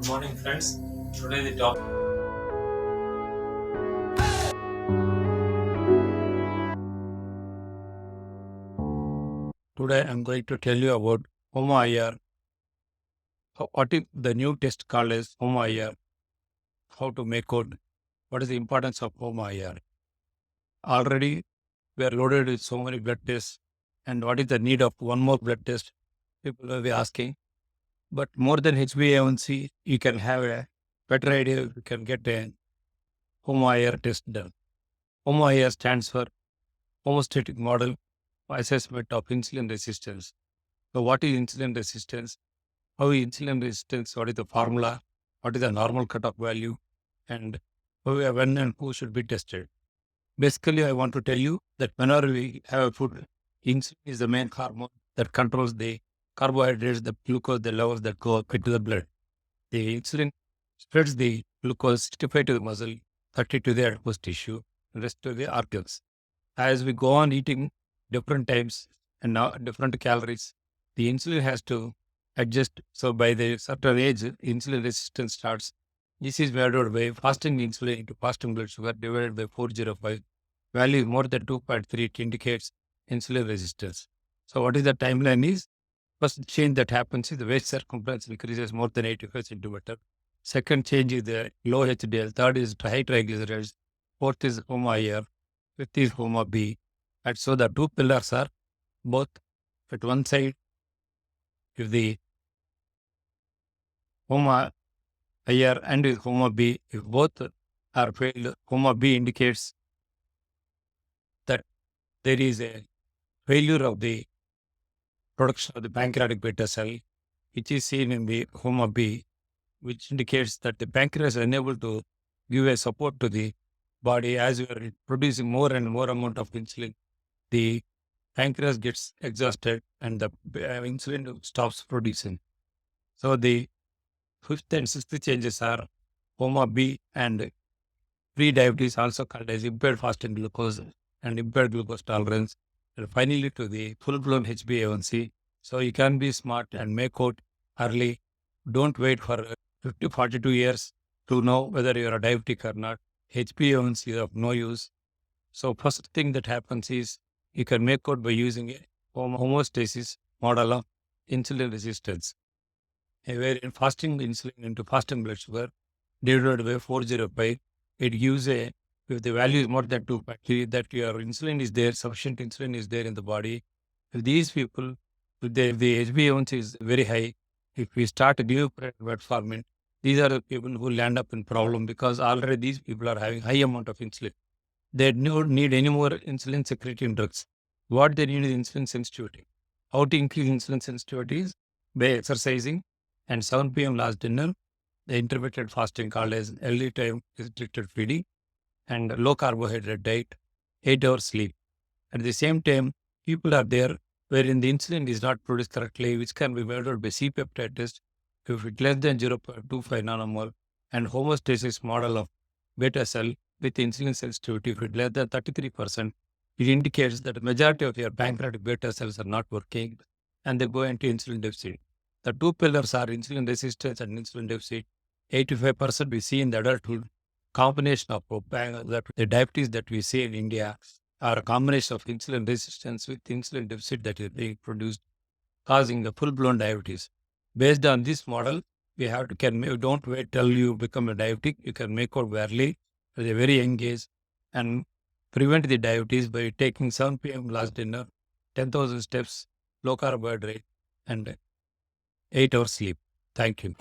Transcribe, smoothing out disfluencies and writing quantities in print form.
morning, friends. Today the topic. Today I'm going to tell you about Homa-ir. What is the new test called as Homa-ir? How to make out? What is the importance of Homa-ir? Already we are loaded with so many blood tests, and what is the need of one more blood test? People will be asking. But more than HbA1c, you can have a better idea. You can get a Homa-ir test done. Homa-ir stands for homeostatic model assessment of insulin resistance. So, what is insulin resistance? How is insulin resistance? What is the formula? What is the normal cutoff value? And when and who should be tested? Basically, I want to tell you that whenever we have a food, insulin is the main hormone that controls the carbohydrates, the glucose, the levels that go up into the blood. The insulin spreads the glucose 65 to the muscle, 30 to the adipose tissue, and rest to the organs. As we go on eating different times and now different calories, the insulin has to adjust. So by the certain age, insulin resistance starts. This is measured by fasting insulin into fasting blood sugar divided by 405. Value more than 2.3, it indicates insulin resistance. So what is the timeline is? First change that happens is the waist circumference increases more than 85 centimeter. Second change is the low HDL. Third is high triglycerides. Fourth is Homa-ir. Fifth is Homa-b. And so the two pillars are both at one side. If the Homa-ir and with Homa-b, if both are failed, Homa-b indicates that there is a failure of the production of the pancreatic beta cell, which is seen in the Homa-b, which indicates that the pancreas is unable to give a support to the body as we are producing more and more amount of insulin. The pancreas gets exhausted and the insulin stops producing. So the fifth and sixth changes are Homa-b and pre-diabetes, also called as impaired fasting glucose and impaired glucose tolerance, and finally to the full-blown HbA1c. So you can be smart and make out early. Don't wait for 50, 42 years to know whether you are diabetic or not. HbA1c is of no use. So first thing that happens is you can make out by using a homeostasis model of insulin resistance, where in fasting insulin into fasting blood sugar divided by 405, it gives a, if the value is more than 2.3, that your insulin is there, sufficient insulin is there in the body. If these people, if the HbA1c is very high, if we start a new metformin, these are the people who land up in problem because already these people are having high amount of insulin. They don't need any more insulin secreting drugs. What they need is insulin sensitivity. How to increase insulin sensitivity is by exercising and 7 p.m. last dinner, the intermittent fasting called as early time restricted feeding, and low carbohydrate diet, 8 hours sleep. At the same time, people are there wherein the insulin is not produced correctly, which can be measured by C-peptide test if it's less than 0.25 nanomole, and homeostasis model of beta cell with insulin sensitivity, if it's less than 33%, it indicates that the majority of your pancreatic beta cells are not working and they go into insulin deficit. The two pillars are insulin resistance and insulin deficit. 85% we see in the adulthood. Combination of that the diabetes that we see in India are a combination of insulin resistance with insulin deficit that is being produced, causing the full-blown diabetes. Based on this model, we have to don't wait till you become a diabetic. You can make out early at a very young age and prevent the diabetes by taking 7 p.m. last dinner, 10,000 steps, low carbohydrate, and 8 hours sleep. Thank you.